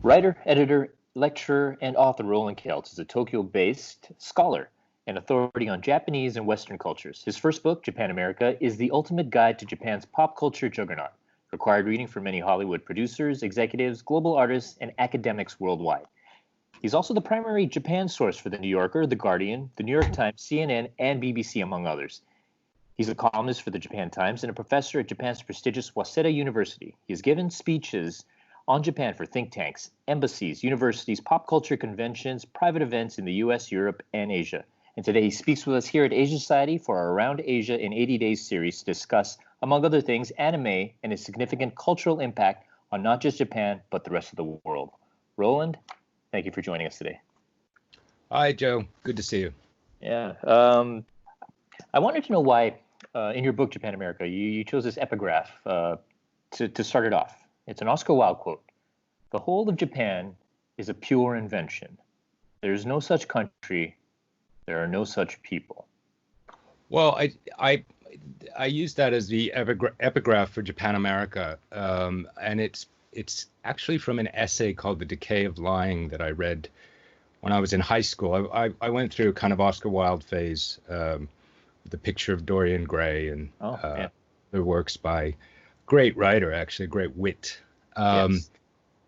Writer, editor, lecturer, and author Roland Kelts is a Tokyo-based scholar and authority on Japanese and Western cultures. His first book, Japanamerica, is the ultimate guide to Japan's pop culture juggernaut, required reading for many Hollywood producers, executives, global artists, and academics worldwide. He's also the primary Japan source for The New Yorker, The Guardian, The New York Times, CNN, and BBC, among others. He's a columnist for the Japan Times and a professor at Japan's prestigious Waseda University. He has given speeches on Japan for think tanks, embassies, universities, pop culture conventions, private events in the US, Europe, and Asia. And today he speaks with us here at Asia Society for our Around Asia in 80 Days series to discuss, among other things, anime and its significant cultural impact on not just Japan, but the rest of the world. Roland, thank you for joining us today. Hi, Joe. Good to see you. Yeah. I wanted to know why, in your book, Japanamerica, you chose this epigraph to start it off. It's an Oscar Wilde quote. "The whole of Japan is a pure invention. There is no such country. There are no such people." Well, I used that as the epigraph for Japanamerica, and it's actually from an essay called "The Decay of Lying" that I read when I was in high school. I went through a kind of Oscar Wilde phase, the picture of Dorian Gray and the works by great writer, actually, great wit. Yes.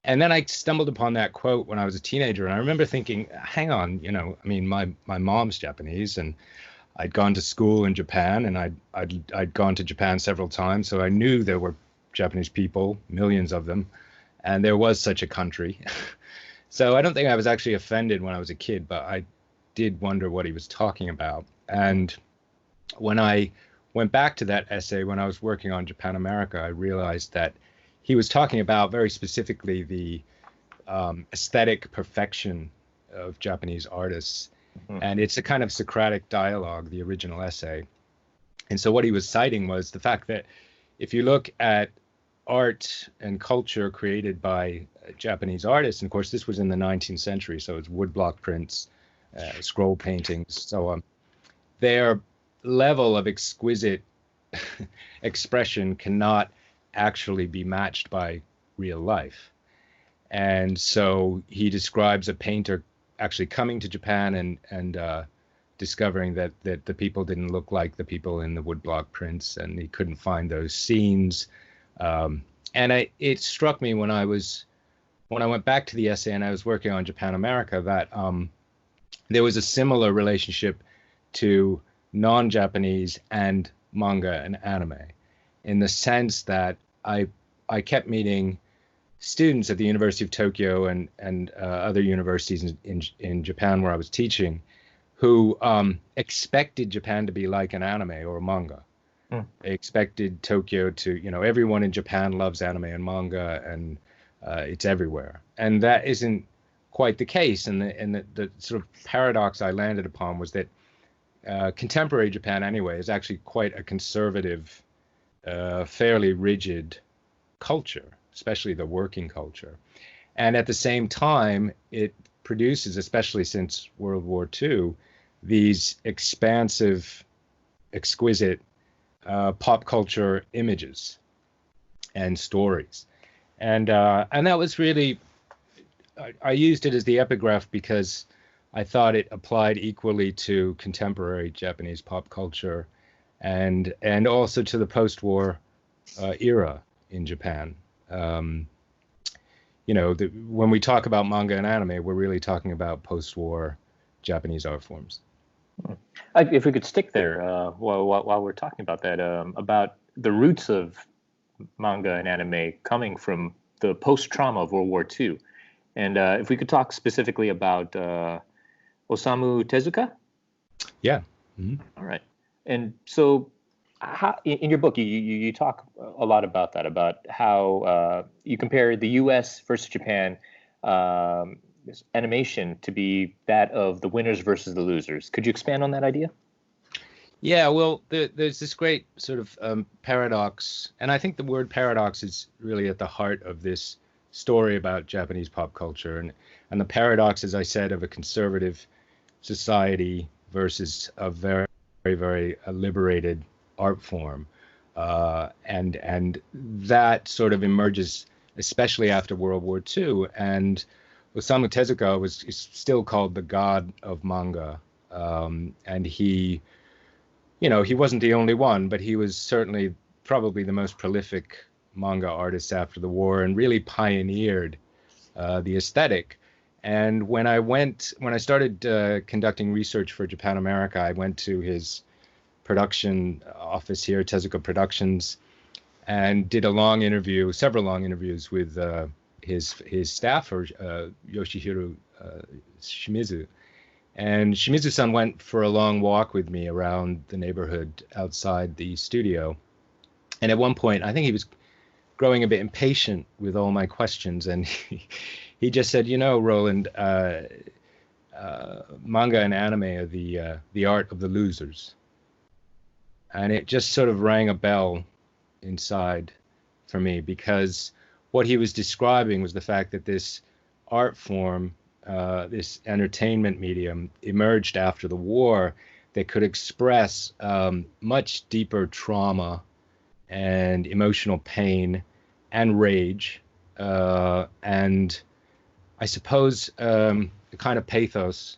And then I stumbled upon that quote when I was a teenager, and I remember thinking, hang on, my mom's Japanese, and I'd gone to school in Japan, and I'd gone to Japan several times, so I knew there were Japanese people, millions of them, and there was such a country. So I don't think I was actually offended when I was a kid, but I did wonder what he was talking about. And when I went back to that essay when I was working on Japanamerica, I realized that he was talking about very specifically the aesthetic perfection of Japanese artists. Mm-hmm. And it's a kind of Socratic dialogue, the original essay. And so what he was citing was the fact that if you look at art and culture created by Japanese artists, and of course this was in the 19th century, so it's woodblock prints, scroll paintings, so on, their level of exquisite expression cannot actually be matched by real life. And so he describes a painter actually coming to Japan and discovering that the people didn't look like the people in the woodblock prints, and he couldn't find those scenes. And it struck me when I went back to the essay and I was working on Japanamerica that there was a similar relationship to non-Japanese and manga and anime, in the sense that I kept meeting students at the University of Tokyo and other universities in Japan where I was teaching, who expected Japan to be like an anime or a manga. Mm. They expected Tokyo to, everyone in Japan loves anime and manga, and it's everywhere. And that isn't quite the case. And the sort of paradox I landed upon was that contemporary Japan, anyway, is actually quite a conservative, fairly rigid culture, especially the working culture. And at the same time, it produces, especially since World War II, these expansive, exquisite pop culture images and stories. And that was really, I used it as the epigraph because I thought it applied equally to contemporary Japanese pop culture and also to the post-war era in Japan. When we talk about manga and anime, we're really talking about post-war Japanese art forms. If we could stick there while we're talking about that, about the roots of manga and anime coming from the post-trauma of World War II. And if we could talk specifically about Osamu Tezuka? Yeah. Mm-hmm. All right. And so in your book, you talk a lot about that, about how you compare the U.S. versus Japan animation to be that of the winners versus the losers. Could you expand on that idea? Yeah, well, there's this great sort of paradox, and I think the word paradox is really at the heart of this story about Japanese pop culture, and the paradox, as I said, of a conservative society versus a very, very, very liberated art form, and that sort of emerges especially after World War II. And Osamu Tezuka is still called the god of manga. And he wasn't the only one, but he was certainly probably the most prolific manga artist after the war and really pioneered the aesthetic. And when I started conducting research for Japanamerica, I went to his production office here, Tezuka Productions, and did several long interviews with his staffer, Yoshihiro Shimizu. And Shimizu-san went for a long walk with me around the neighborhood outside the studio. And at one point, I think he was growing a bit impatient with all my questions, and he just said, Roland, manga and anime are the art of the losers. And it just sort of rang a bell inside for me, because what he was describing was the fact that this art form, this entertainment medium, emerged after the war that could express much deeper trauma and emotional pain and rage, and I suppose a kind of pathos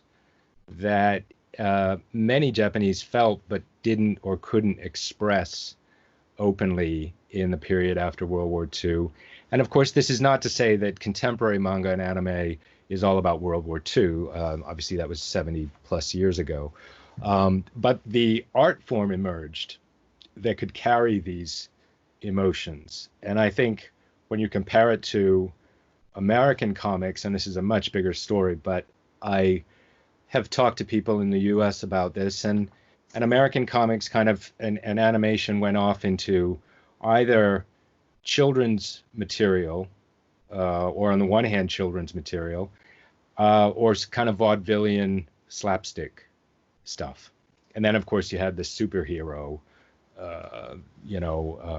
that many Japanese felt but didn't or couldn't express openly in the period after World War II. And of course, this is not to say that contemporary manga and anime is all about World War II. Obviously, that was 70 plus years ago. But the art form emerged that could carry these emotions. And I think when you compare it to American comics, and this is a much bigger story, but I have talked to people in the US about this, and American comics kind of, and animation went off into either children's material, or on the one hand, children's material, or kind of vaudevillian slapstick stuff. And then, of course, you had the superhero,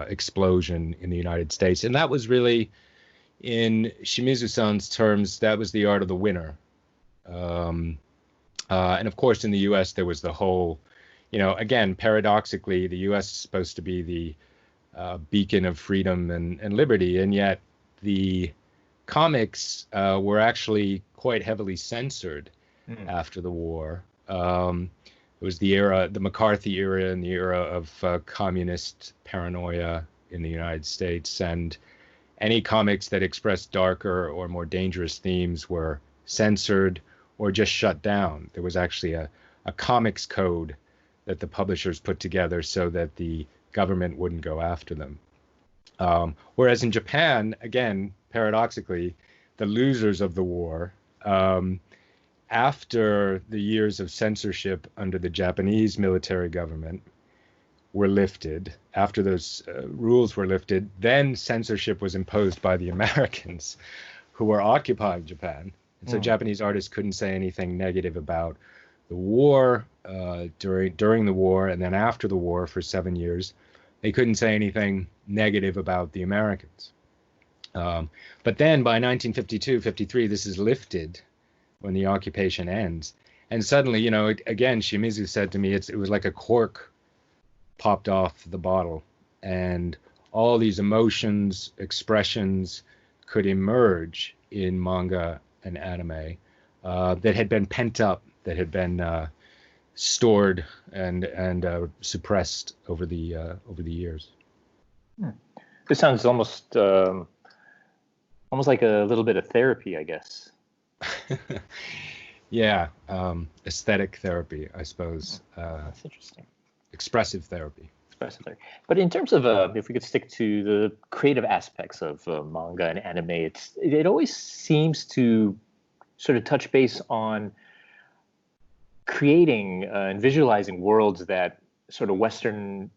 explosion in the United States. And that was really, in Shimizu-san's terms, that was the art of the winner. And of course, in the US, there was the whole, again, paradoxically, the US is supposed to be the beacon of freedom and liberty. And yet the comics were actually quite heavily censored after the war. It was the McCarthy era, and the era of communist paranoia in the United States. And any comics that expressed darker or more dangerous themes were censored or just shut down. There was actually a comics code that the publishers put together so that the government wouldn't go after them. Whereas in Japan, again, paradoxically, the losers of the war, after the years of censorship under the Japanese military government were lifted, after those rules were lifted, then censorship was imposed by the Americans who were occupying Japan. And so Japanese artists couldn't say anything negative about the war, during the war, and then after the war for 7 years, they couldn't say anything negative about the Americans. But then by 1952-53, this is lifted when the occupation ends. And suddenly, again, Shimizu said to me, it was like a cork popped off the bottle, and all these emotions, expressions could emerge in manga and anime that had been pent up, that had been stored and suppressed over the years. This sounds almost like a little bit of therapy, I guess. Yeah, aesthetic therapy, I suppose. That's interesting. Expressive therapy. But in terms of, if we could stick to the creative aspects of manga and anime, it always seems to sort of touch base on creating and visualizing worlds that sort of Western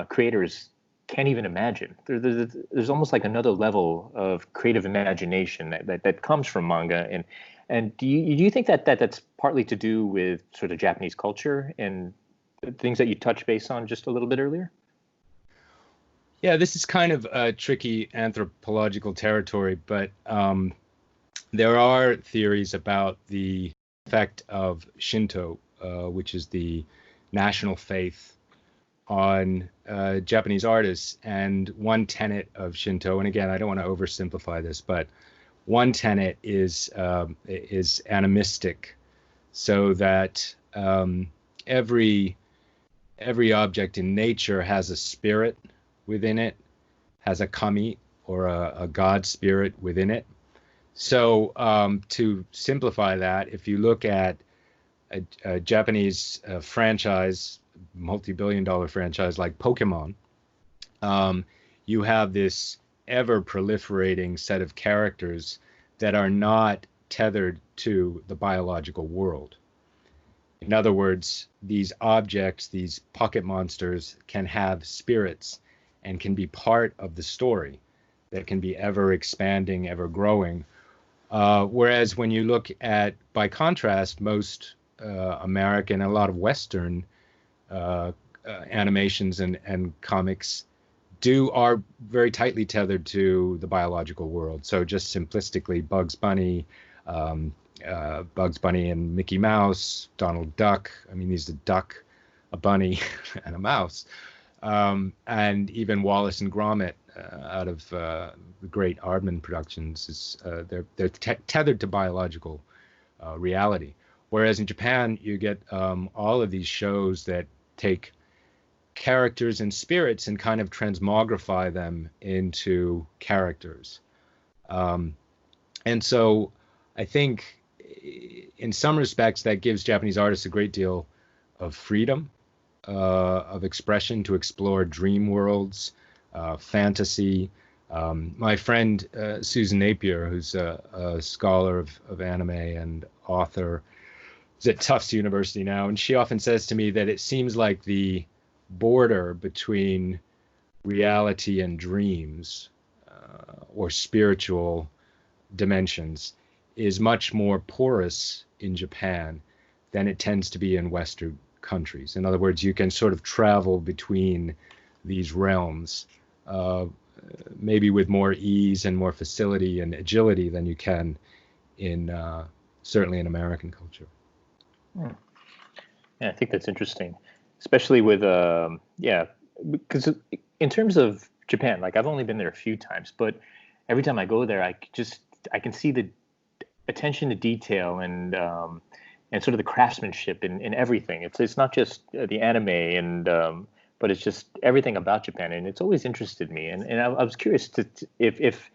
creators can't even imagine. There's almost like another level of creative imagination that comes from manga. And do you think that that's partly to do with sort of Japanese culture and things that you touched base on just a little bit earlier? Yeah, this is kind of a tricky anthropological territory, but there are theories about the effect of Shinto, which is the national faith on Japanese artists. And one tenet of Shinto, and again, I don't want to oversimplify this, but one tenet is animistic, so that every object in nature has a spirit within it, has a kami, or a god spirit within it. So to simplify that, if you look at a Japanese franchise, multi-billion-dollar franchise like Pokemon, you have this ever proliferating set of characters that are not tethered to the biological world. In other words, these objects, these pocket monsters, can have spirits and can be part of the story that can be ever expanding, ever growing. Whereas when you look at, by contrast, most American and a lot of Western animations and comics are very tightly tethered to the biological world. So just simplistically, Bugs Bunny and Mickey Mouse, Donald Duck. I mean, he's a duck, a bunny, and a mouse. And even Wallace and Gromit out of the great Aardman Productions, they're tethered to biological reality. Whereas in Japan, you get all of these shows that take characters and spirits and kind of transmogrify them into characters. And so I think in some respects that gives Japanese artists a great deal of freedom of expression to explore dream worlds, fantasy. My friend Susan Napier, who's a scholar of anime and author, is at Tufts University now, and she often says to me that it seems like the border between reality and dreams or spiritual dimensions is much more porous in Japan than it tends to be in Western countries. In other words, you can sort of travel between these realms maybe with more ease and more facility and agility than you can in certainly in American culture. Yeah, I think that's interesting, especially with because in terms of Japan, like I've only been there a few times, but every time I go there, I can see the attention to detail and sort of the craftsmanship in everything. It's not just the anime but it's just everything about Japan, and it's always interested me. And I was curious if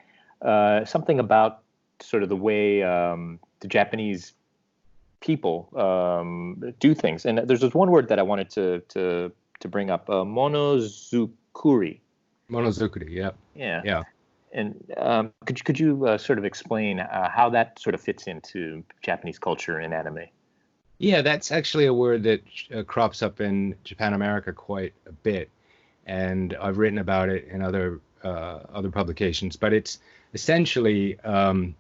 something about sort of the way the Japanese people do things. And there's this one word that I wanted to bring up, monozukuri. Monozukuri, yeah. Yeah. And could you sort of explain how that sort of fits into Japanese culture and anime? Yeah, that's actually a word that crops up in Japanamerica quite a bit, and I've written about it in other publications. But it's essentially an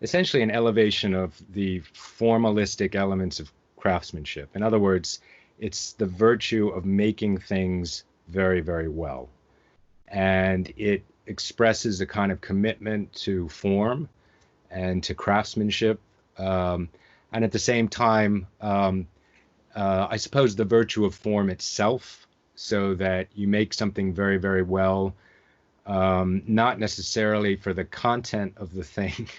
elevation of the formalistic elements of craftsmanship. In other words, it's the virtue of making things very, very well, and it expresses a kind of commitment to form and to craftsmanship. And at the same time, I suppose the virtue of form itself, so that you make something very, very well, not necessarily for the content of the thing,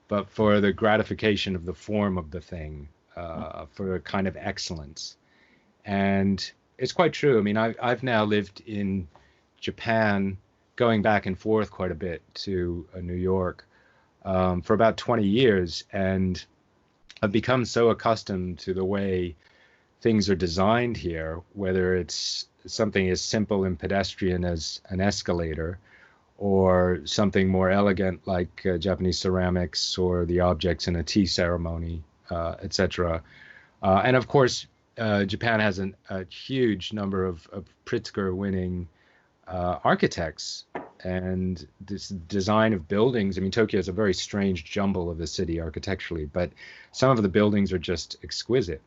but for the gratification of the form of the thing, for a kind of excellence. And it's quite true. I mean, I've now lived in Japan, going back and forth quite a bit to New York for about 20 years, and I've become so accustomed to the way things are designed here, whether it's something as simple and pedestrian as an escalator, or something more elegant like Japanese ceramics or the objects in a tea ceremony, etc. And of course, Japan has a huge number of Pritzker-winning architects, and this design of buildings. I mean, Tokyo is a very strange jumble of a city architecturally, but some of the buildings are just exquisite.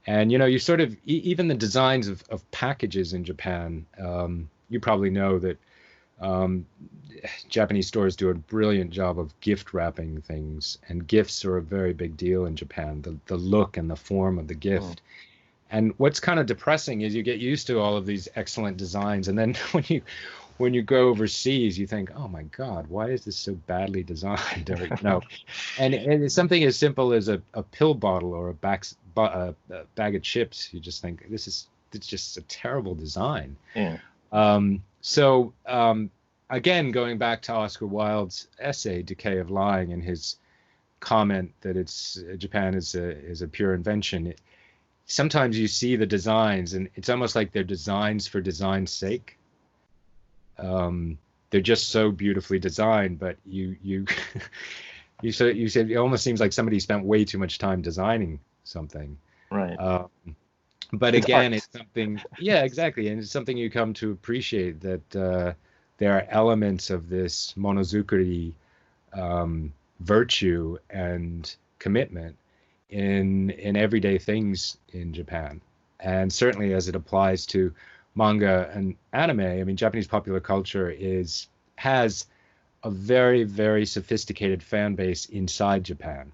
And, you know, you sort of, even the designs of packages in Japan, you probably know that Japanese stores do a brilliant job of gift wrapping things, and gifts are a very big deal in Japan, the look and the form of the gift. And what's kind of depressing is you get used to all of these excellent designs, and then when you go overseas, you think, oh my God, why is this so badly designed? Or, and it's something as simple as a pill bottle or a bag of chips. You just think it's just a terrible design. Yeah. Again, going back to Oscar Wilde's essay, Decay of Lying, and his comment that Japan is a pure invention. Sometimes you see the designs, and it's almost like they're designs for design's sake. They're just so beautifully designed, but you said it almost seems like somebody spent way too much time designing something. Right. But again, it's something, yeah, exactly. And it's something you come to appreciate, that there are elements of this monozukuri virtue and commitment in everyday things in Japan. And certainly as it applies to manga and anime, I mean, Japanese popular culture has a very, very sophisticated fan base inside Japan.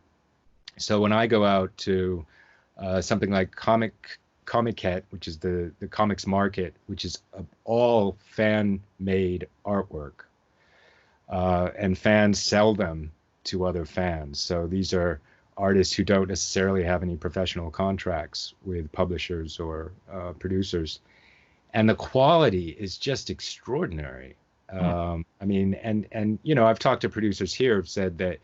So when I go out to something like Comiket, which is the comics market, which is all fan-made artwork, and fans sell them to other fans. So these are artists who don't necessarily have any professional contracts with publishers or producers, and the quality is just extraordinary. I mean, and I've talked to producers here who've said that,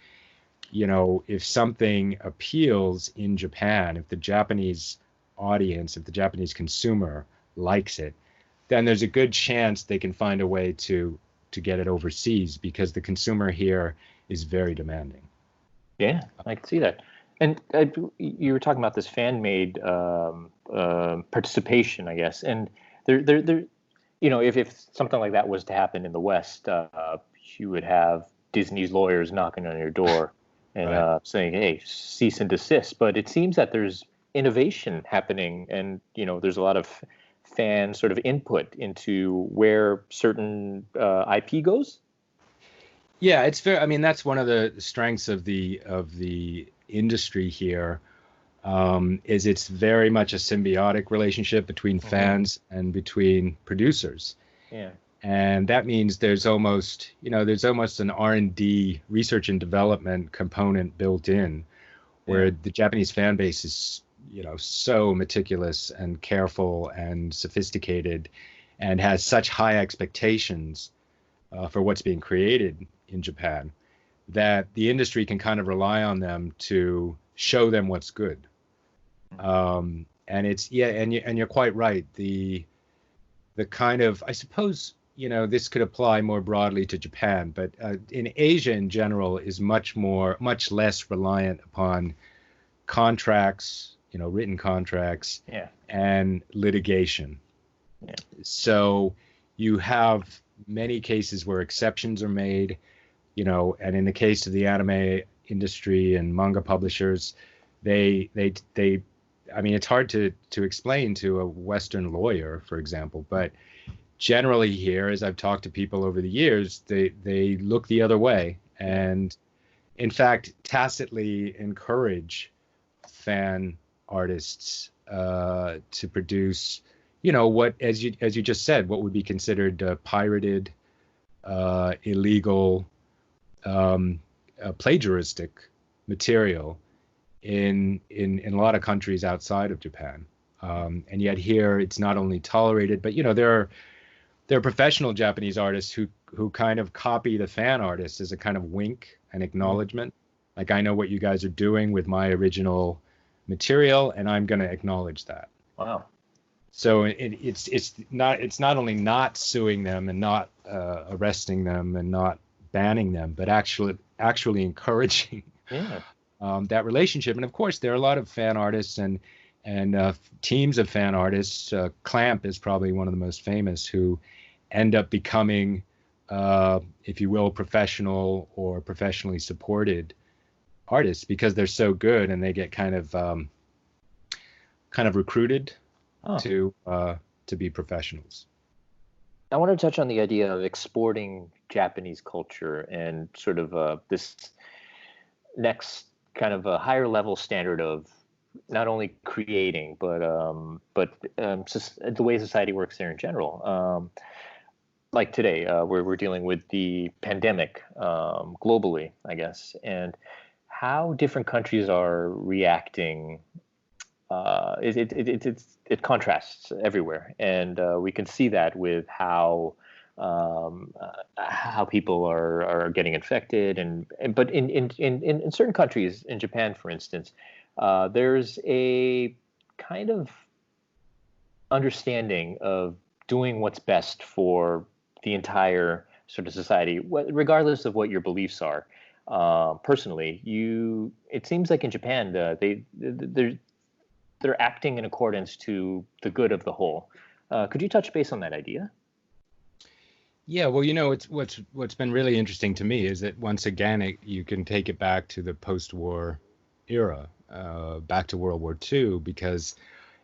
if something appeals in Japan, if the Japanese audience, if the Japanese consumer likes it, then there's a good chance they can find a way to get it overseas, because the consumer here is very demanding. Yeah, I can see that. And you were talking about this fan-made participation, I guess. And there, if something like that was to happen in the West, you would have Disney's lawyers knocking on your door and Right. saying, "Hey, cease and desist." But it seems that there's innovation happening, and there's a lot of fan sort of input into where certain IP goes. Yeah, it's fair. I mean, that's one of the strengths of the industry here, is it's very much a symbiotic relationship between fans and between producers. Yeah. And that means there's almost an R&D, research and development component built in, where the Japanese fan base is, so meticulous and careful and sophisticated, and has such high expectations for what's being created in Japan, that the industry can kind of rely on them to show them what's good. And you're quite right. The kind of, I suppose, this could apply more broadly to Japan, but in Asia in general is much less reliant upon contracts, written contracts, and litigation. Yeah. So you have many cases where exceptions are made, and in the case of the anime industry and manga publishers, I mean, it's hard to explain to a Western lawyer, for example, but generally here, as I've talked to people over the years, they look the other way, and in fact, tacitly encourage fan artists to produce, what, as you just said, what would be considered pirated, illegal, plagiaristic material in a lot of countries outside of Japan. And yet here it's not only tolerated, but there are professional Japanese artists who kind of copy the fan artists as a kind of wink and acknowledgement. Like, I know what you guys are doing with my original material, and I'm going to acknowledge that. Wow. So it's not only not suing them and not arresting them and not banning them, but actually encouraging that relationship. And of course, there are a lot of fan artists and teams of fan artists. Clamp is probably one of the most famous, who end up becoming, if you will, professional or professionally supported artists, because they're so good, and they get kind of recruited to be professionals. I want to touch on the idea of exporting Japanese culture and sort of this next kind of a higher level standard of not only creating, but just the way society works there in general. Like today, we're dealing with the pandemic globally, I guess, and how different countries are reacting. It contrasts everywhere, and we can see that with how people are getting infected, and but in certain countries, in Japan, for instance, there's a kind of understanding of doing what's best for the entire sort of society, regardless of what your beliefs are. Personally, it seems like in Japan, they're acting in accordance to the good of the whole. Could you touch base on that idea? Yeah, well, it's what's been really interesting to me is that once again you can take it back to the post-war era, back to World War II, because,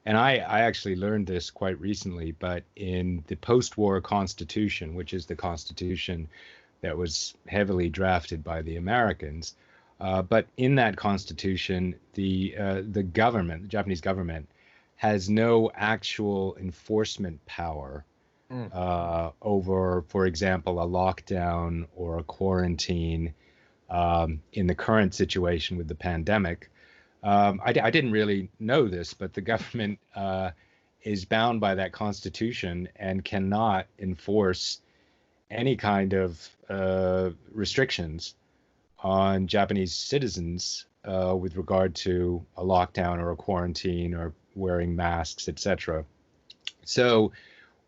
and I actually learned this quite recently, but in the post-war Constitution, which is the Constitution that was heavily drafted by the Americans, but in that Constitution, the government, the Japanese government, has no actual enforcement power over, for example, a lockdown or a quarantine in the current situation with the pandemic. I didn't really know this, but the government is bound by that constitution and cannot enforce any kind of restrictions on Japanese citizens with regard to a lockdown or a quarantine or wearing masks, etc. So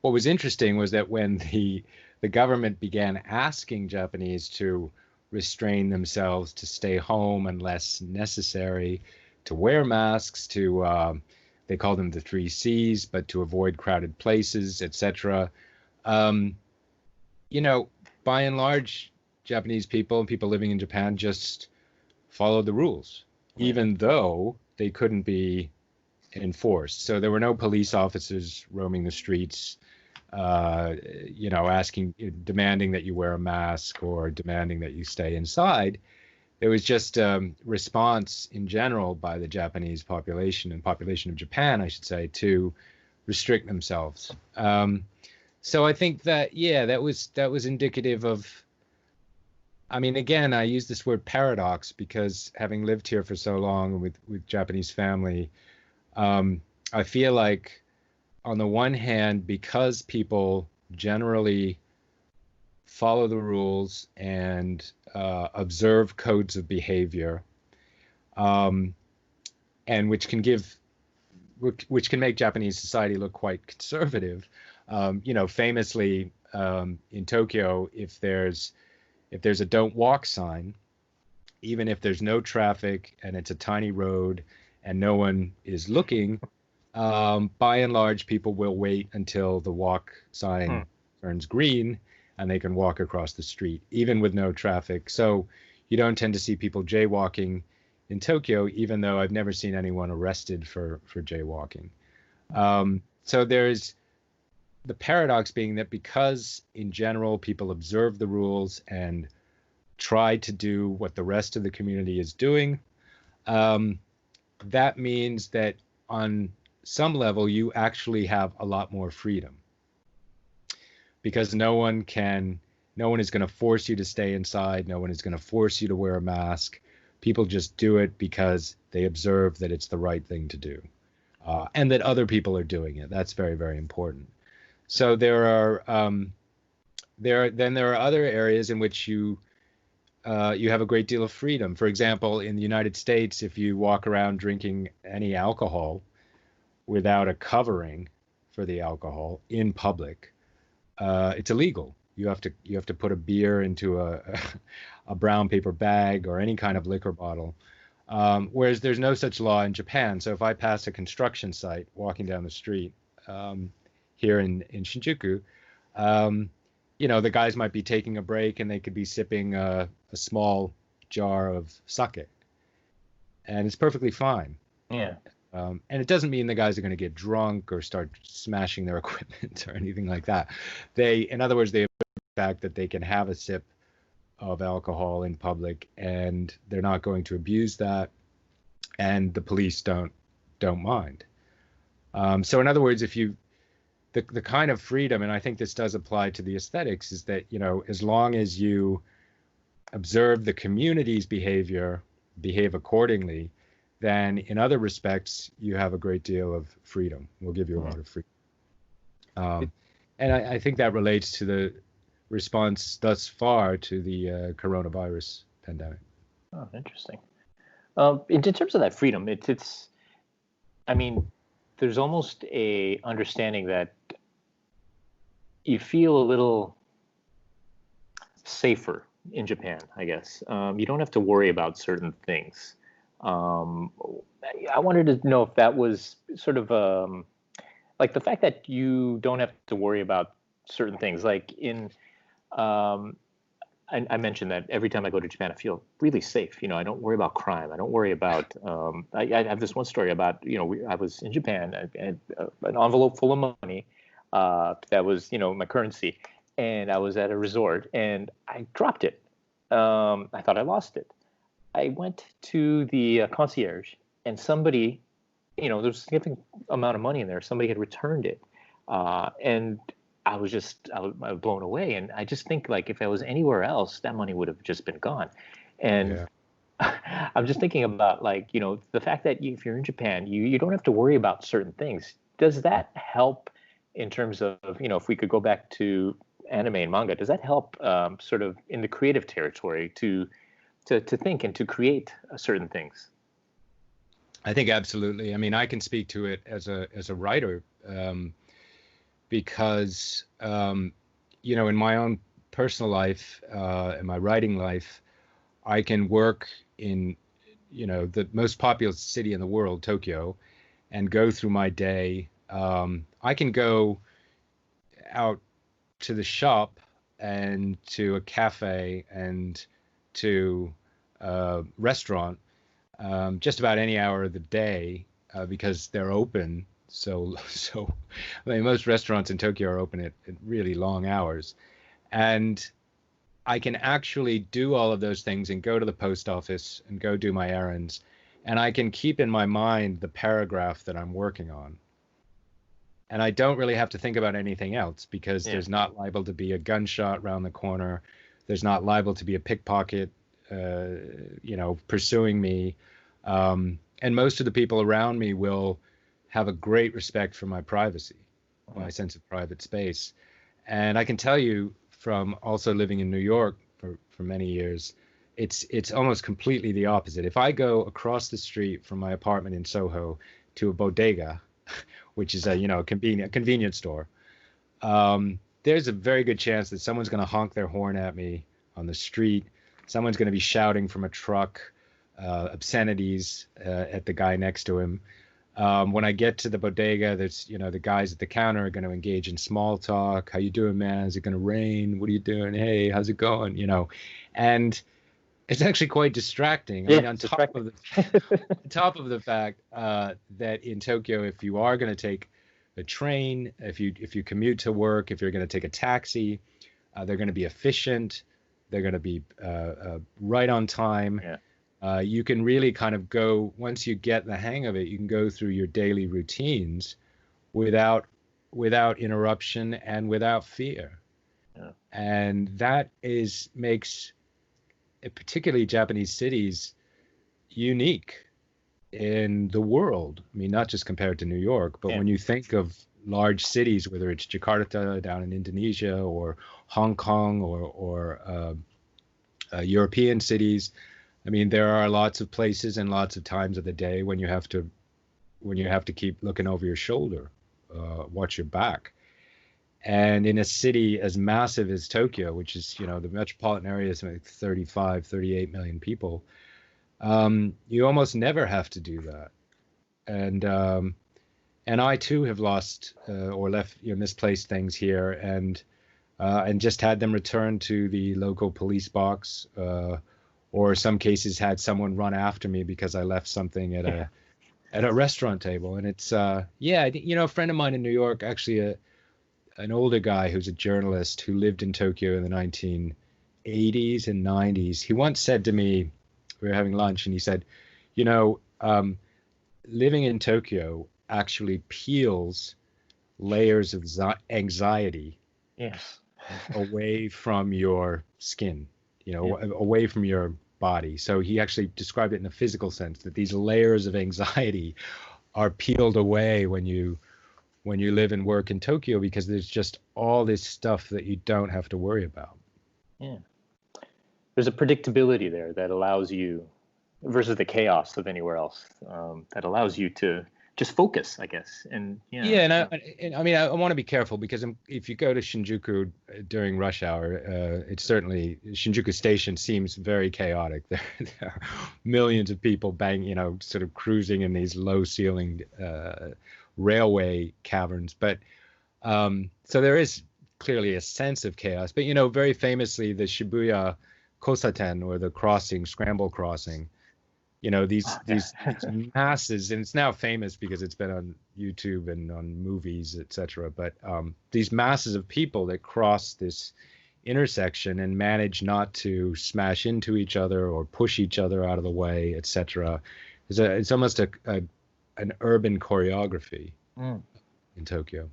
what was interesting was that when the government began asking Japanese to restrain themselves, to stay home unless necessary, to wear masks, to they call them the 3 Cs, but to avoid crowded places, etc. By and large, Japanese people and people living in Japan just followed the rules, even though they couldn't be enforced. So there were no police officers roaming the streets, demanding that you wear a mask or demanding that you stay inside. There was just response in general by the Japanese population and population of Japan, I should say, to restrict themselves. So I think that, yeah, that was indicative of, I mean, again, I use this word paradox because having lived here for so long with Japanese family, I feel like on the one hand, because people generally follow the rules and observe codes of behavior, and which can make Japanese society look quite conservative. Famously in Tokyo, if there's a don't walk sign, even if there's no traffic and it's a tiny road and no one is looking, by and large, people will wait until the walk sign turns green and they can walk across the street, even with no traffic. So you don't tend to see people jaywalking in Tokyo, even though I've never seen anyone arrested for jaywalking. So there's the paradox being that because in general people observe the rules and try to do what the rest of the community is doing, that means that on some level you actually have a lot more freedom, because no one is going to force you to stay inside. No one is going to force you to wear a mask. People just do it because they observe that it's the right thing to do, and that other people are doing it. That's very, very important. So there are other areas in which you have a great deal of freedom. For example, in the United States, if you walk around drinking any alcohol without a covering for the alcohol in public, it's illegal. You have to put a beer into a brown paper bag or any kind of liquor bottle. Whereas there's no such law in Japan. So if I pass a construction site walking down the street here in Shinjuku, the guys might be taking a break and they could be sipping a small jar of sake, and it's perfectly fine. Yeah. And it doesn't mean the guys are going to get drunk or start smashing their equipment or anything like that. In other words, they observe the fact that they can have a sip of alcohol in public and they're not going to abuse that. And the police don't don't mind. So in other words, if you the kind of freedom, and I think this does apply to the aesthetics, is that, as long as you observe the community's behavior, behave accordingly, then in other respects, you have a great deal of freedom. We'll give you a lot of freedom. And I think that relates to the response thus far to the coronavirus pandemic. Oh, interesting. In terms of that freedom, I mean, there's almost a understanding that you feel a little safer in Japan, I guess. You don't have to worry about certain things. I wanted to know if that was sort of like the fact that you don't have to worry about certain things. Like I mentioned that every time I go to Japan, I feel really safe. I don't worry about crime. I don't worry about. I have this one story about. I was in Japan. I had an envelope full of money. That was my currency, and I was at a resort and I dropped it. I thought I lost it. I went to the concierge, and somebody, there was a significant amount of money in there. Somebody had returned it, and I was blown away. And I just think, like, if I was anywhere else, that money would have just been gone. And I'm just thinking about, like, the fact that if you're in Japan, you don't have to worry about certain things. Does that help in terms of, if we could go back to anime and manga, does that help sort of in the creative territory to think and to create certain things? I think absolutely. I mean, I can speak to it as a writer, because in my own personal life, in my writing life, I can work in the most populous city in the world, Tokyo, and go through my day. I can go out to the shop and to a cafe and to a restaurant just about any hour of the day, because they're open. So I mean, most restaurants in Tokyo are open at really long hours. And I can actually do all of those things and go to the post office and go do my errands. And I can keep in my mind the paragraph that I'm working on. And I don't really have to think about anything else, because there's not liable to be a gunshot around the corner. There's not liable to be a pickpocket, pursuing me. And most of the people around me will have a great respect for my privacy, my sense of private space. And I can tell you, from also living in New York for many years, it's almost completely the opposite. If I go across the street from my apartment in Soho to a bodega, which is a convenience store, there's a very good chance that someone's going to honk their horn at me on the street. Someone's going to be shouting from a truck obscenities at the guy next to him. When I get to the bodega, there's, the guys at the counter are going to engage in small talk. How you doing, man? Is it going to rain? What are you doing? Hey, how's it going? And it's actually quite distracting. I mean, on top of the fact that in Tokyo, if you are going to take a train, if you commute to work, if you're going to take a taxi, they're going to be efficient. They're going to be right on time. Yeah. You can really kind of go, once you get the hang of it, you can go through your daily routines without interruption and without fear. Yeah. And that makes particularly Japanese cities unique in the world. I mean, not just compared to New York, but when you think of large cities, whether it's Jakarta down in Indonesia or Hong Kong or European cities, I mean, there are lots of places and lots of times of the day when you have to keep looking over your shoulder, watch your back. And in a city as massive as Tokyo, which is, the metropolitan area is like 35, 38 million people, you almost never have to do that. And I too have lost or left, misplaced things here, and just had them returned to the local police box, or some cases had someone run after me because I left something at a restaurant table. And it's a friend of mine in New York, actually an older guy who's a journalist who lived in Tokyo in the 1980s and 90s. He once said to me, we were having lunch, and he said, living in Tokyo actually peels layers of anxiety Yes. away from your skin, away from your body. So he actually described it in a physical sense, that these layers of anxiety are peeled away when you live and work in Tokyo, because there's just all this stuff that you don't have to worry about. Yeah. There's a predictability there that allows you, versus the chaos of anywhere else, that allows you to just focus, I guess. And Yeah, and I mean, I want to be careful, because if you go to Shinjuku during rush hour, it's certainly, Shinjuku Station seems very chaotic. There are millions of people sort of cruising in these low-ceilinged railway caverns. But so there is clearly a sense of chaos. But very famously, the Shibuya Kosaten, or the scramble crossing. These masses, and it's now famous because it's been on YouTube and on movies, etc. But these masses of people that cross this intersection and manage not to smash into each other or push each other out of the way, etc. It's almost an urban choreography in Tokyo.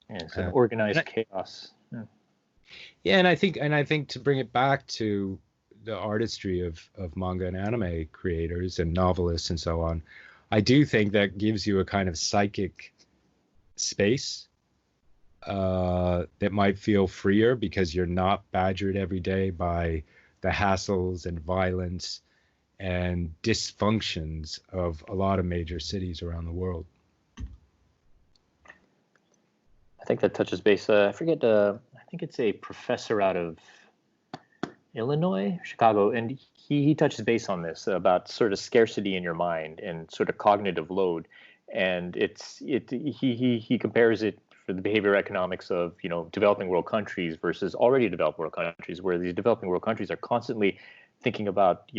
Yeah, it's an organized chaos. Yeah, and I think to bring it back to the artistry of manga and anime creators and novelists and so on, I do think that gives you a kind of psychic space that might feel freer, because you're not badgered every day by the hassles and violence and dysfunctions of a lot of major cities around the world. I think that touches base. I forget. I think it's a professor out of Illinois, Chicago, and he touches base on this about sort of scarcity in your mind and sort of cognitive load, and he compares it for the behavior economics of developing world countries versus already developed world countries, where these developing world countries are constantly thinking about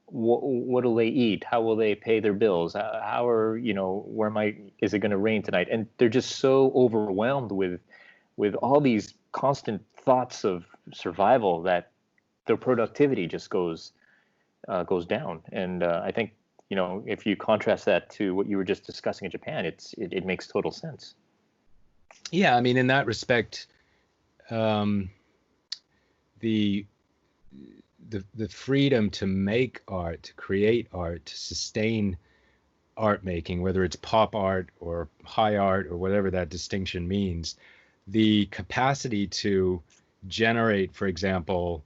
what will they eat, how will they pay their bills, how are is it going to rain tonight, and they're just so overwhelmed with all these constant thoughts of survival that their productivity just goes down. And I think if you contrast that to what you were just discussing in Japan, it makes total sense. Yeah, I mean, in that respect, the freedom to make art, to create art, to sustain art making, whether it's pop art or high art or whatever that distinction means, the capacity to generate, for example,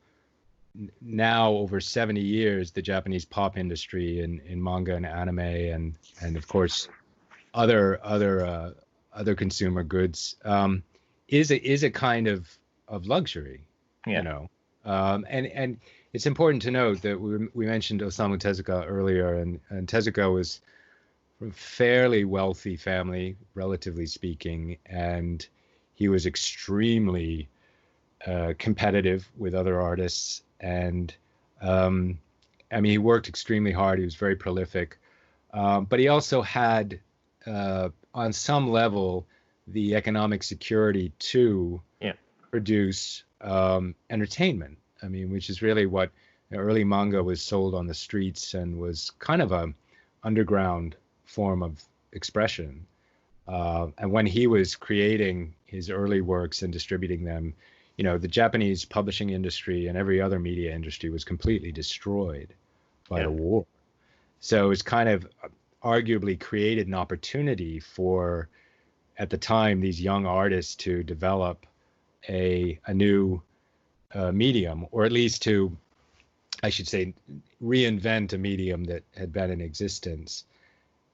now over 70 years, the Japanese pop industry in manga and anime, and of course other consumer goods, is a kind of luxury. Yeah. And it's important to note that we mentioned Osamu Tezuka earlier, and Tezuka was from a fairly wealthy family, relatively speaking, and he was extremely competitive with other artists, and I mean, he worked extremely hard. He was very prolific, but he also had, on some level, the economic security to produce entertainment. I mean, which is really what early manga was sold on the streets and was kind of a underground form of expression. And when he was creating his early works and distributing them, the Japanese publishing industry and every other media industry was completely destroyed by the war. So it's kind of arguably created an opportunity for, at the time, these young artists to develop a new medium, or at least to, I should say, reinvent a medium that had been in existence.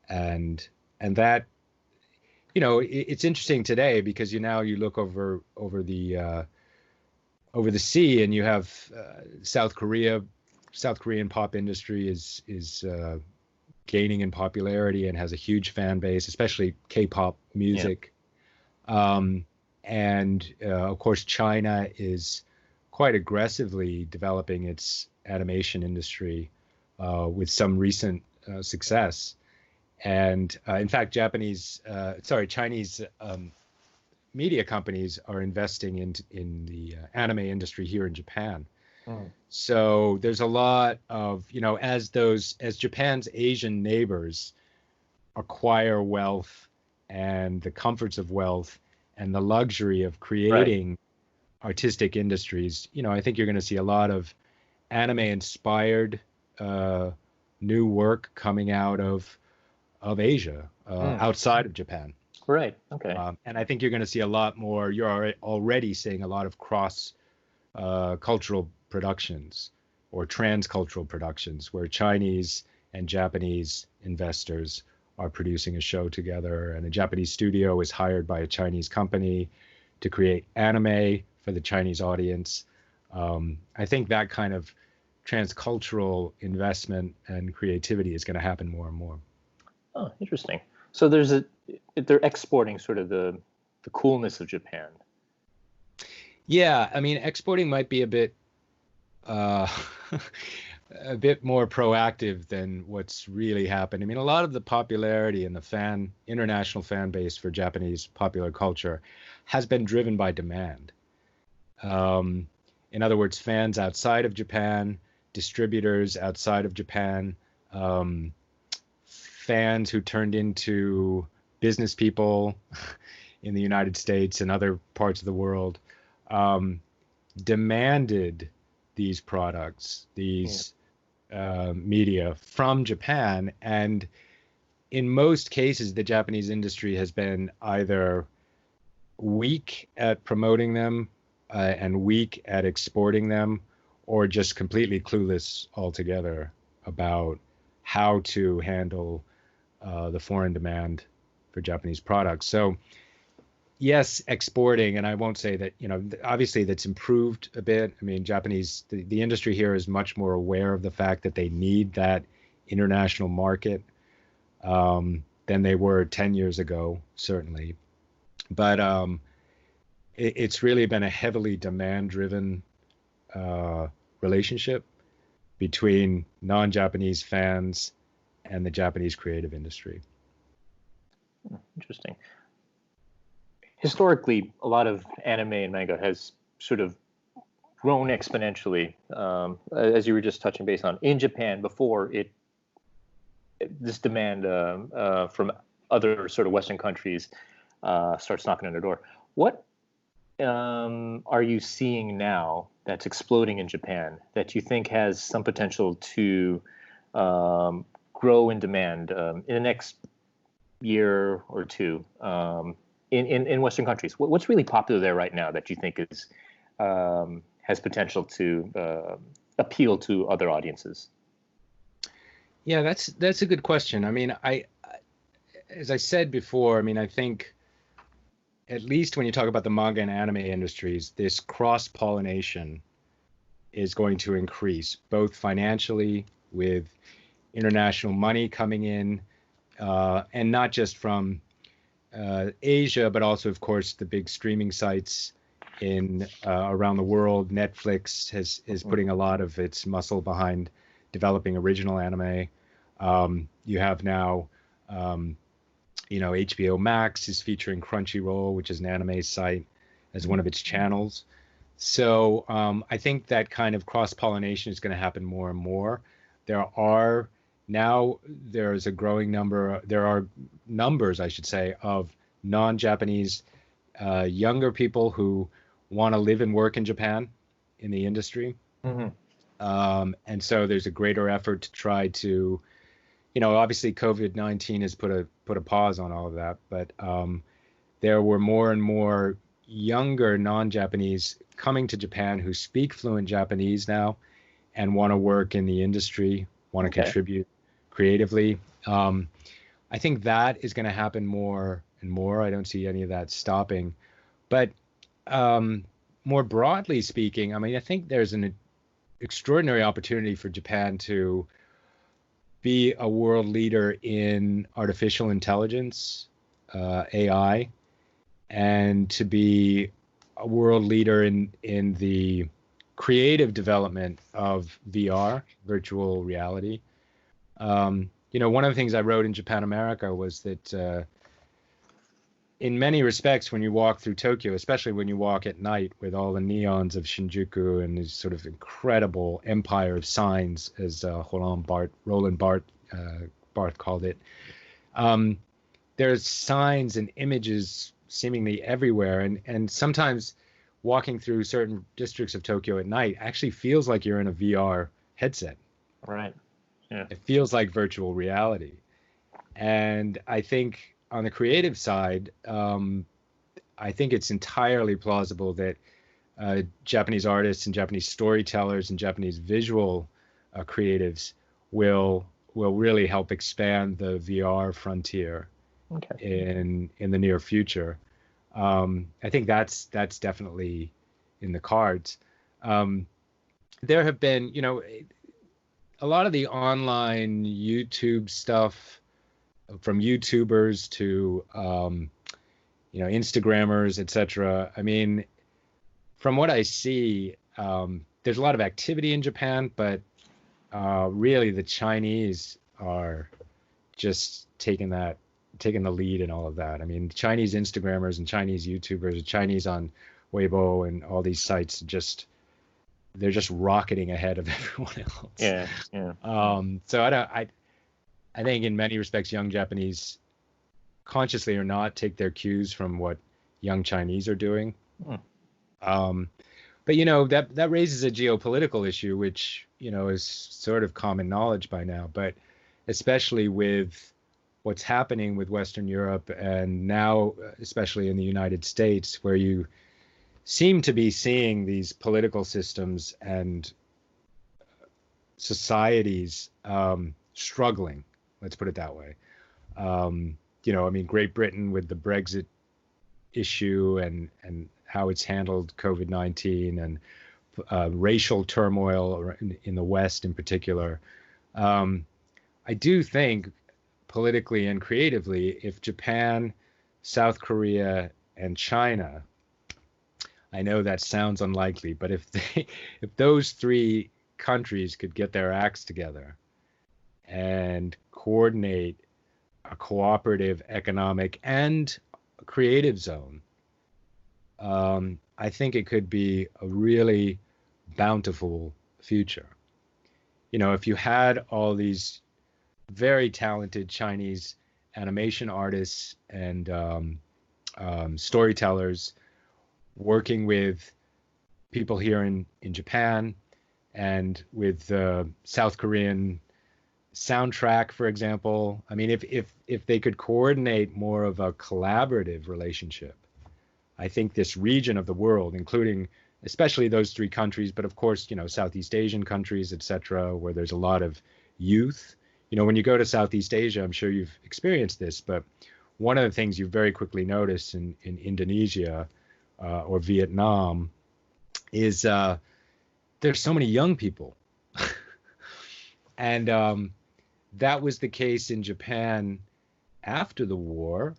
And that, it's interesting today, because you look over the sea, and you have South Korean pop industry is gaining in popularity and has a huge fan base, especially K-pop music. And of course, China is quite aggressively developing its animation industry with some recent success. And in fact, Chinese media companies are investing in the anime industry here in Japan. Mm. So there's a lot of, as Japan's Asian neighbors acquire wealth and the comforts of wealth and the luxury of Right. creating artistic industries, I think you're going to see a lot of anime inspired new work coming out of Asia, outside of Japan. Right. Okay. And I think you're going to see a lot more. You're already seeing a lot of cross cultural productions or transcultural productions where Chinese and Japanese investors are producing a show together, and a Japanese studio is hired by a Chinese company to create anime for the Chinese audience. I think that kind of transcultural investment and creativity is going to happen more and more. Oh, interesting. So they're exporting sort of the coolness of Japan. Yeah, I mean, exporting might be a bit uh, a bit more proactive than what's really happened. I mean, a lot of the popularity and the international fan base for Japanese popular culture has been driven by demand. In other words, fans outside of Japan, distributors outside of Japan, fans who turned into business people in the United States and other parts of the world, demanded these products, these media from Japan. And in most cases, the Japanese industry has been either weak at promoting them and weak at exporting them, or just completely clueless altogether about how to handle the foreign demand for Japanese products. So yes, exporting, and I won't say that, obviously that's improved a bit. I mean, the industry here is much more aware of the fact that they need that international market than they were 10 years ago, certainly. But it's really been a heavily demand-driven relationship between non-Japanese fans and the Japanese creative industry. Interesting. Historically, a lot of anime and manga has sort of grown exponentially, as you were just touching base on, in Japan before this demand from other sort of Western countries starts knocking on the door. What are you seeing now that's exploding in Japan that you think has some potential to grow in demand in the next year or two in Western countries? What's really popular there right now that you think is has potential to appeal to other audiences? Yeah, that's a good question. I mean, as I said before, I mean, I think at least when you talk about the manga and anime industries, this cross-pollination is going to increase, both financially with international money coming in, and not just from Asia, but also, of course, the big streaming sites in around the world. Netflix is putting a lot of its muscle behind developing original anime. You have now, HBO Max is featuring Crunchyroll, which is an anime site, as one of its channels. So I think that kind of cross-pollination is going to happen more and more. There are numbers, I should say, of non-Japanese younger people who want to live and work in Japan in the industry. Mm-hmm. And so there's a greater effort to try to, obviously COVID-19 has put a pause on all of that, but there were more and more younger non-Japanese coming to Japan who speak fluent Japanese now and want to work in the industry, want to contribute creatively. I think that is going to happen more and more. I don't see any of that stopping. But more broadly speaking, I mean, I think there's an extraordinary opportunity for Japan to be a world leader in artificial intelligence, AI, and to be a world leader in the creative development of VR, virtual reality. One of the things I wrote in Japanamerica was that, in many respects, when you walk through Tokyo, especially when you walk at night with all the neons of Shinjuku and this sort of incredible empire of signs, as Roland Barthes called it, there's signs and images seemingly everywhere, and sometimes walking through certain districts of Tokyo at night actually feels like you're in a VR headset. Right. Yeah. It feels like virtual reality. And I think on the creative side, I think it's entirely plausible that Japanese artists and Japanese storytellers and Japanese visual creatives will really help expand the VR frontier in the near future. I think that's definitely in the cards. There have been, a lot of the online YouTube stuff, from YouTubers to Instagrammers, etc. I mean, from what I see, there's a lot of activity in Japan, but really the Chinese are just taking the lead in all of that. I mean, Chinese Instagrammers and Chinese YouTubers, Chinese on Weibo and all these sites, they're just rocketing ahead of everyone else. Yeah. So I think in many respects, young Japanese, consciously or not, take their cues from what young Chinese are doing. But that raises a geopolitical issue, which is sort of common knowledge by now. But especially with what's happening with Western Europe, and now especially in the United States, where you seem to be seeing these political systems and societies struggling. Let's put it that way. Great Britain with the Brexit issue and how it's handled COVID-19 and racial turmoil in the West in particular. I do think politically and creatively, if Japan, South Korea, and China, I know that sounds unlikely, but if those three countries could get their acts together and coordinate a cooperative economic and creative zone, I think it could be a really bountiful future. If you had all these very talented Chinese animation artists and storytellers working with people here in Japan, and with the South Korean soundtrack, for example. I mean, if they could coordinate more of a collaborative relationship, I think this region of the world, including especially those three countries, but of course, Southeast Asian countries, etc., where there's a lot of youth. When you go to Southeast Asia, I'm sure you've experienced this, but one of the things you very quickly notice in Indonesia or Vietnam is there's so many young people. And that was the case in Japan after the war,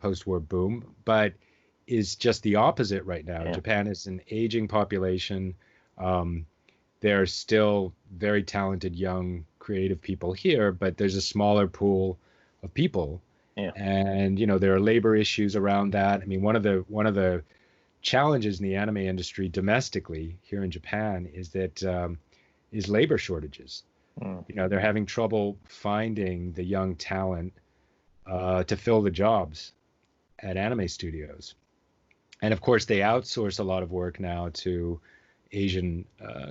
post-war boom, but is just the opposite right now. Yeah. Japan is an aging population. There are still very talented young creative people here, but there's a smaller pool of people. Yeah. And there are labor issues around that. I mean, one of the challenges in the anime industry domestically here in Japan is labor shortages. They're having trouble finding the young talent to fill the jobs at anime studios. And of course, they outsource a lot of work now to Asian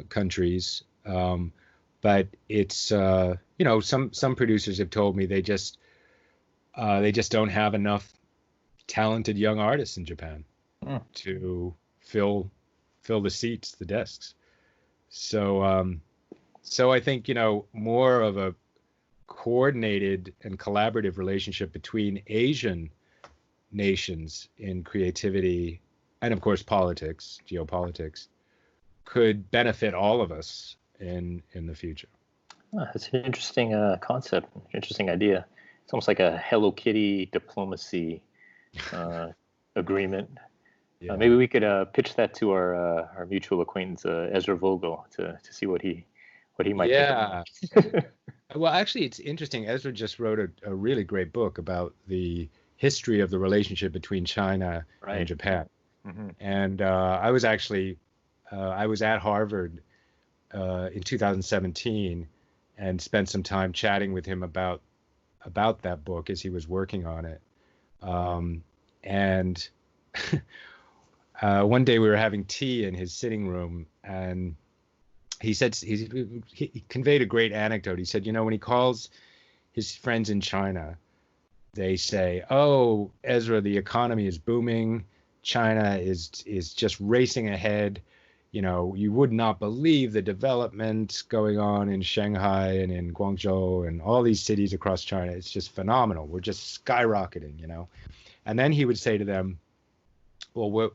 countries. But it's, some producers have told me they just don't have enough talented young artists in Japan to fill the seats, the desks. So I think, more of a coordinated and collaborative relationship between Asian nations in creativity and, of course, politics, geopolitics, could benefit all of us in the future. That's an interesting concept, interesting idea. It's almost like a Hello Kitty diplomacy agreement. Yeah. Maybe we could pitch that to our mutual acquaintance Ezra Vogel to see what he might think. Well, actually, it's interesting. Ezra just wrote a really great book about the history of the relationship between China and Japan. Mm-hmm. And I was actually I was at Harvard in 2017 and spent some time chatting with him about that book as he was working on it. And one day we were having tea in his sitting room, and he said he conveyed a great anecdote. He said, you know, when he calls his friends in China, they say, "Oh, Ezra, the economy is booming. China is just racing ahead. You know, you would not believe the development going on in Shanghai and in Guangzhou and all these cities across China. It's just phenomenal. We're just skyrocketing, you know." And then he would say to them, "Well,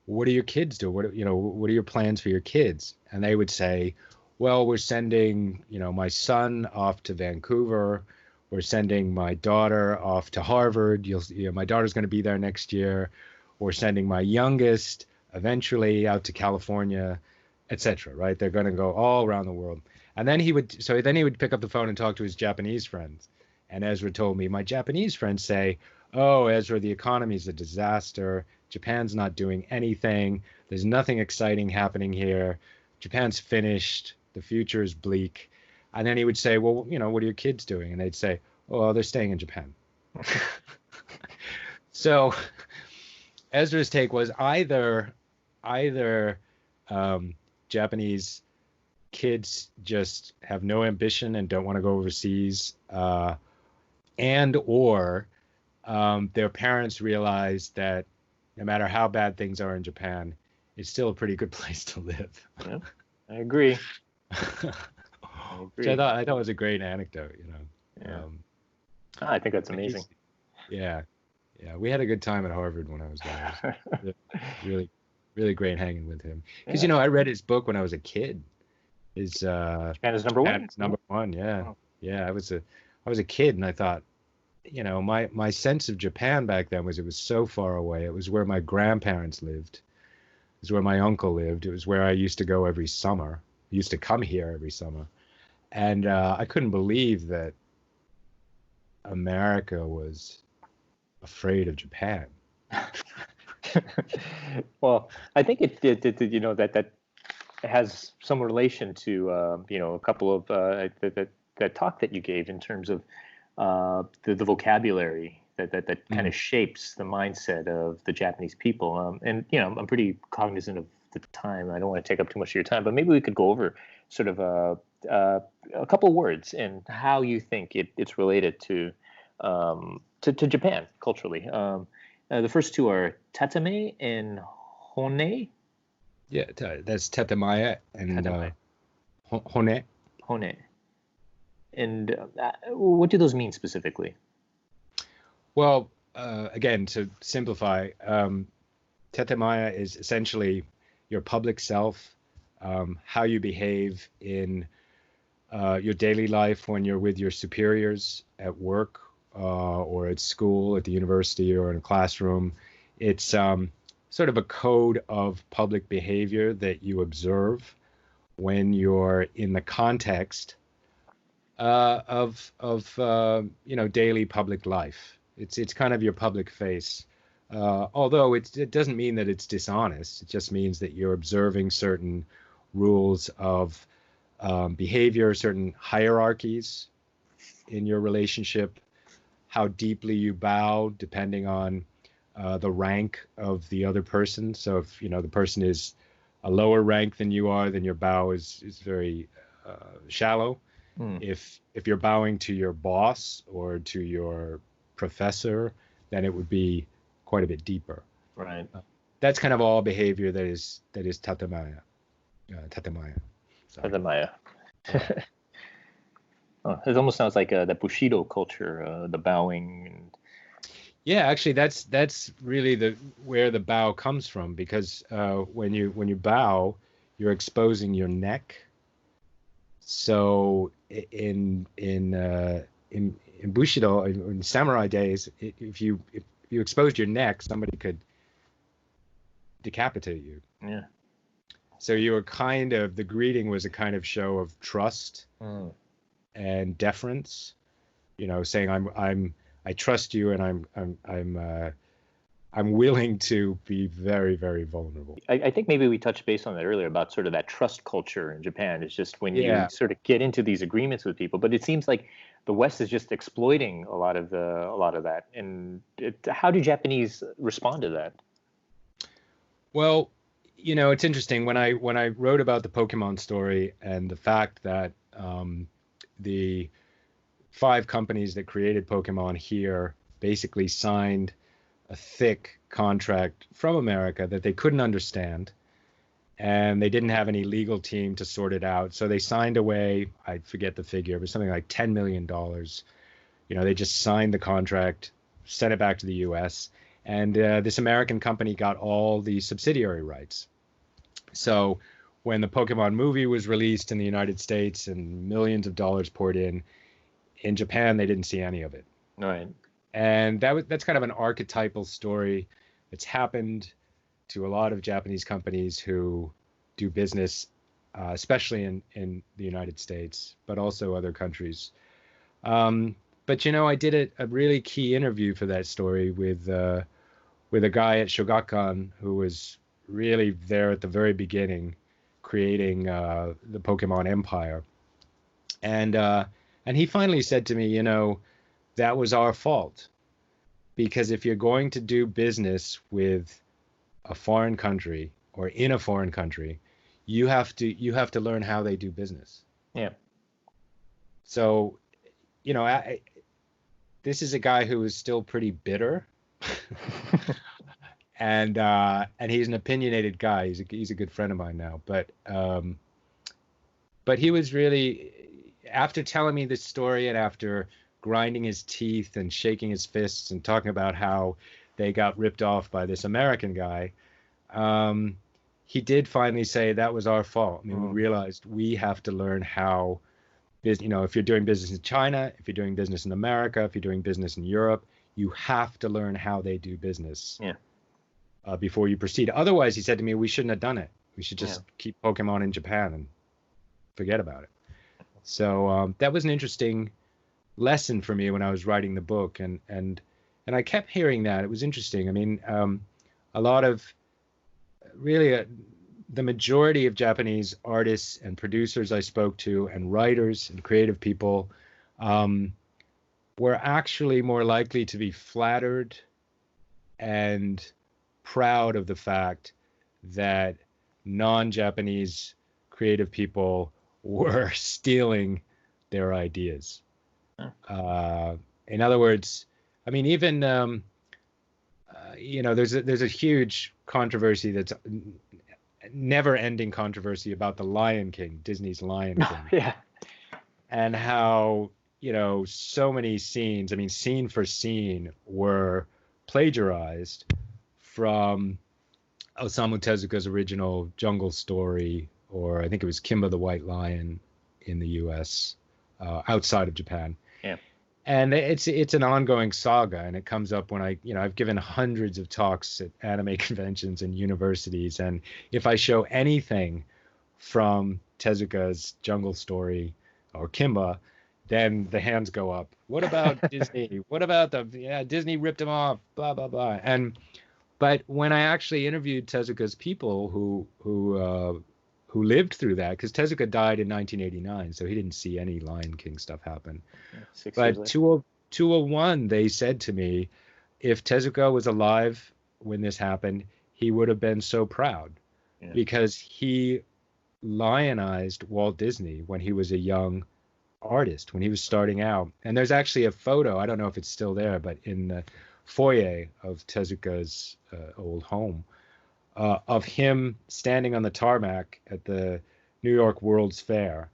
what do your kids do? What are your plans for your kids?" And they would say, "Well, we're sending, you know, my son off to Vancouver. We're sending my daughter off to Harvard. My daughter's going to be there next year. We're sending my youngest eventually out to California, etc." Right? They're going to go all around the world. And then he would pick up the phone and talk to his Japanese friends. And Ezra told me, my Japanese friends say, "Oh, Ezra, the economy's a disaster. Japan's not doing anything. There's nothing exciting happening here. Japan's finished. The future is bleak." And then he would say, "Well, you know, what are your kids doing?" And they'd say, "Oh, they're staying in Japan." So Ezra's take was either Japanese kids just have no ambition and don't want to go overseas, and or their parents realize that no matter how bad things are in Japan, it's still a pretty good place to live. Yeah, I agree. Which I thought was a great anecdote, you know. Yeah. I think that's amazing. Yeah. We had a good time at Harvard when I was there. Really, really great hanging with him. Because you know, I read his book when I was a kid. Japan is number one. It's number one. Yeah. Oh. Yeah. I was a kid, and I thought, you know, my sense of Japan back then was it was so far away. It was where my grandparents lived. It was where my uncle lived. It was where I used to go every summer. I used to come here every summer. And I couldn't believe that America was afraid of Japan. Well, I think it you know, that has some relation to you know, a couple of that talk that you gave in terms of the vocabulary that kind of shapes the mindset of the Japanese people. And you know, I'm pretty cognizant of the time. I don't want to take up too much of your time, but maybe we could go over sort of a couple words and how you think it's related to Japan culturally. The first two are tatame and hone. Yeah, that's tatamaya and hone. Hone. And what do those mean specifically? Well, again, to simplify, tatamaya is essentially your public self, how you behave in your daily life when you're with your superiors at work or at school, at the university, or in a classroom. It's sort of a code of public behavior that you observe when you're in the context of you know, daily public life. It's kind of your public face. Although it doesn't mean that it's dishonest. It just means that you're observing certain rules of behavior, certain hierarchies in your relationship, how deeply you bow depending on the rank of the other person. So if, you know, the person is a lower rank than you are, then your bow is very shallow. If you're bowing to your boss or to your professor, then it would be quite a bit deeper. Right. That's kind of all behavior that is tatamaya. Tatamaya. Tatamaya. Oh, it almost sounds like the Bushido culture, the bowing. And... Yeah, actually, that's really where the bow comes from, because when you bow, you're exposing your neck. So in Bushido, in samurai days, if you exposed your neck, somebody could decapitate you. Yeah. So you were the greeting was a kind of show of trust and deference, you know, saying I'm I trust you, and I'm willing to be very, very vulnerable. I think maybe we touched base on that earlier about sort of that trust culture in Japan. It's just when you Yeah. sort of get into these agreements with people, but it seems like the West is just exploiting a lot of that. And how do Japanese respond to that? Well, it's interesting when I wrote about the Pokemon story and the fact that the 5 companies that created Pokemon here basically signed a thick contract from America that they couldn't understand, and they didn't have any legal team to sort it out. So they signed away, I forget the figure, but something like $10 million. They just signed the contract, sent it back to the US, and this American company got all the subsidiary rights. So when the Pokemon movie was released in the United States and millions of dollars poured in Japan, they didn't see any of it. Right. And that's kind of an archetypal story that's happened to a lot of Japanese companies who do business, especially in the United States, but also other countries. But I did a really key interview for that story with a guy at Shogakukan who was really there at the very beginning, creating the Pokemon Empire, and he finally said to me, that was our fault, because if you're going to do business with a foreign country or in a foreign country, you have to learn how they do business. Yeah. So, this is a guy who is still pretty bitter, and he's an opinionated guy. He's a good friend of mine now, but he was really, after telling me this story and after grinding his teeth and shaking his fists and talking about how they got ripped off by this American guy, he did finally say that was our fault. I mean, we realized we have to learn how, if you're doing business in China, if you're doing business in America, if you're doing business in Europe, you have to learn how they do business before you proceed. Otherwise, he said to me, we shouldn't have done it. We should just keep Pokemon in Japan and forget about it. So that was an interesting lesson for me when I was writing the book, and I kept hearing that. It was interesting. I mean, a lot of really the majority of Japanese artists and producers I spoke to, and writers and creative people, were actually more likely to be flattered and proud of the fact that non-Japanese creative people were stealing their ideas. In other words, I mean, even there's a huge controversy, that's never-ending controversy about the Lion King, Disney's Lion King. Yeah. And how so many scenes, I mean, scene for scene, were plagiarized from Osamu Tezuka's original Jungle Story, or I think it was Kimba the White Lion in the U.S., outside of Japan. Yeah. And it's an ongoing saga, and it comes up when I've given hundreds of talks at anime conventions and universities, and if I show anything from Tezuka's Jungle Story or Kimba, then the hands go up. What about Disney? What about Disney ripped him off, blah, blah, blah. But when I actually interviewed Tezuka's people who lived through that, because Tezuka died in 1989, so he didn't see any Lion King stuff happen. But 201, they said to me, if Tezuka was alive when this happened, he would have been so proud, because he lionized Walt Disney when he was a young artist, when he was starting out. And there's actually a photo, I don't know if it's still there, but in the foyer of Tezuka's old home, of him standing on the tarmac at the New York World's Fair,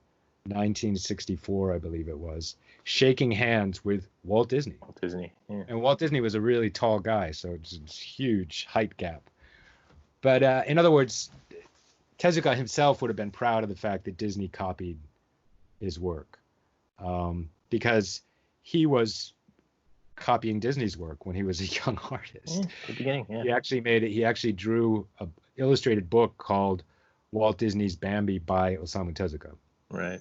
1964, I believe it was, shaking hands with Walt Disney. Walt Disney, yeah. And Walt Disney was a really tall guy, so it's a huge height gap. But in other words, Tezuka himself would have been proud of the fact that Disney copied his work, because he was copying Disney's work when he was a young artist. The beginning, yeah. He actually drew an illustrated book called Walt Disney's Bambi by Osamu Tezuka. Right.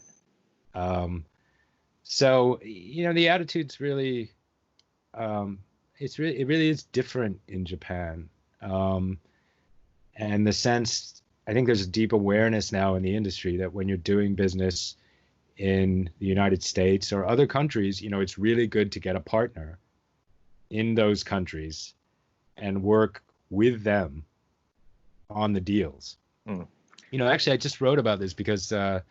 So the attitude's really it really is different in Japan. And the sense, I think there's a deep awareness now in the industry that when you're doing business in the United States or other countries, it's really good to get a partner in those countries and work with them on the deals. Actually, I just wrote about this because the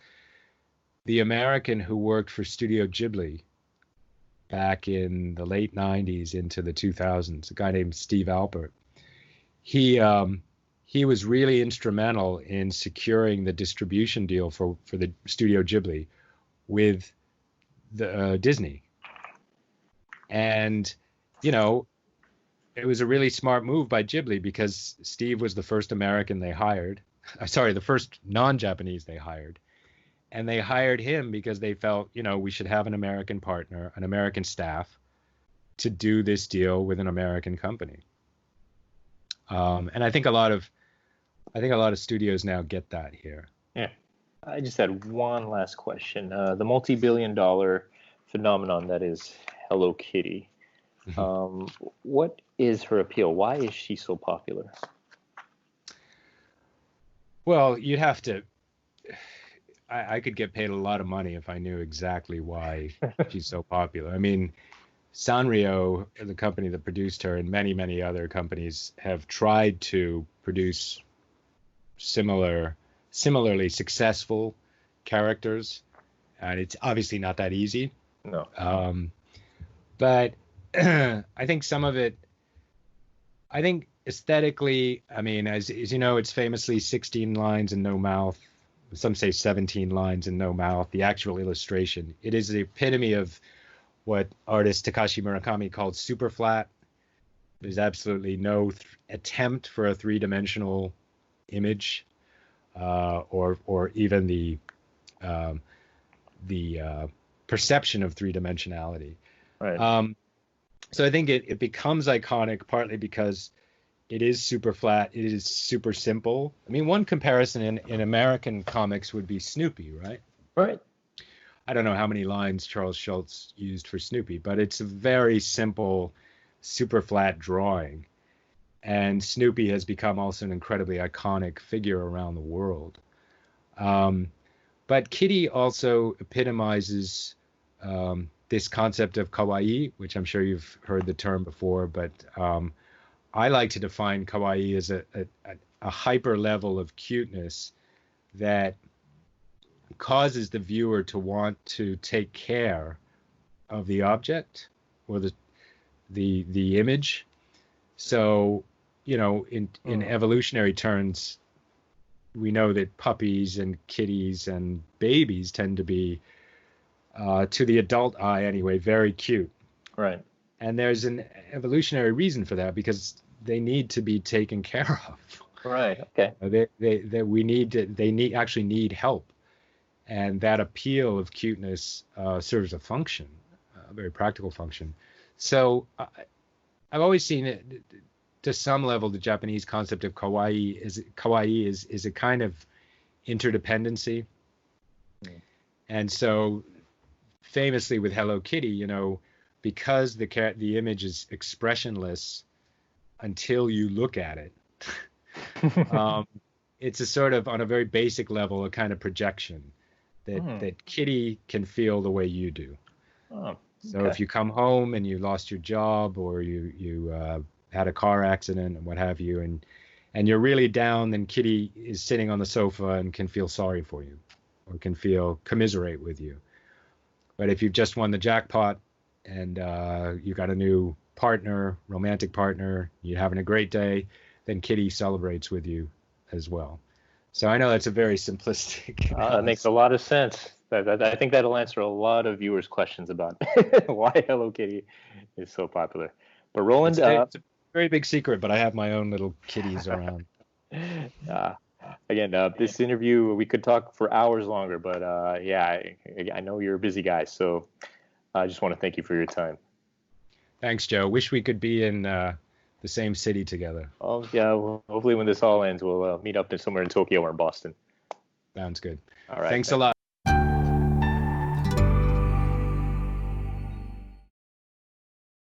American who worked for Studio Ghibli back in the late 90s into the 2000s, a guy named Steve Alpert, he was really instrumental in securing the distribution deal for the Studio Ghibli with the Disney. And, it was a really smart move by Ghibli because Steve was the first American they hired. Sorry, the first non-Japanese they hired. And they hired him because they felt, we should have an American partner, an American staff to do this deal with an American company. And I think a lot of studios now get that here. Yeah. I just had one last question. The multi-billion-dollar phenomenon that is Hello Kitty. What is her appeal? Why is she so popular? Well, you'd have to. I could get paid a lot of money if I knew exactly why she's so popular. I mean, Sanrio, the company that produced her, and many, many other companies have tried to produce similarly successful characters, and it's obviously not that easy. No. But I think some of it, I think aesthetically, I mean, as you know, it's famously 16 lines and no mouth. Some say 17 lines and no mouth. The actual illustration, it is the epitome of what artist Takashi Murakami called super flat. There's absolutely no attempt for a three-dimensional image, or even the perception of three-dimensionality. Right. So I think it becomes iconic partly because it is super flat. It is super simple. I mean, one comparison in American comics would be Snoopy, right? Right. I don't know how many lines Charles Schulz used for Snoopy, but it's a very simple, super flat drawing. And Snoopy has become also an incredibly iconic figure around the world. But Kitty also epitomizes this concept of kawaii, which I'm sure you've heard the term before, but I like to define kawaii as a hyper level of cuteness that causes the viewer to want to take care of the object or the image. So, in evolutionary terms, we know that puppies and kitties and babies tend to be, to the adult eye anyway, very cute. Right. And there's an evolutionary reason for that because they need to be taken care of. Right. Okay. They actually need help, and that appeal of cuteness serves a function, a very practical function. So I've always seen it to some level. The Japanese concept of kawaii is a kind of interdependency, and so famously with Hello Kitty, because the image is expressionless until you look at it. It's a sort of, on a very basic level, a kind of projection that Kitty can feel the way you do. Oh, so if you come home and you lost your job or you had a car accident and what have you, and you're really down, then Kitty is sitting on the sofa and can feel sorry for you or can commiserate with you. But if you've just won the jackpot and you got a new partner, romantic partner, you're having a great day, then Kitty celebrates with you as well. So I know that's a very simplistic. That makes a lot of sense. I think that'll answer a lot of viewers' questions about why Hello Kitty is so popular. But Roland, it's a very big secret, but I have my own little kitties around. Again, this interview, we could talk for hours longer, but I know you're a busy guy, so I just want to thank you for your time. Thanks, Joe. Wish we could be in the same city together. Oh, yeah. Well, hopefully when this all ends, we'll meet up somewhere in Tokyo or in Boston. Sounds good. All right. Thanks a lot.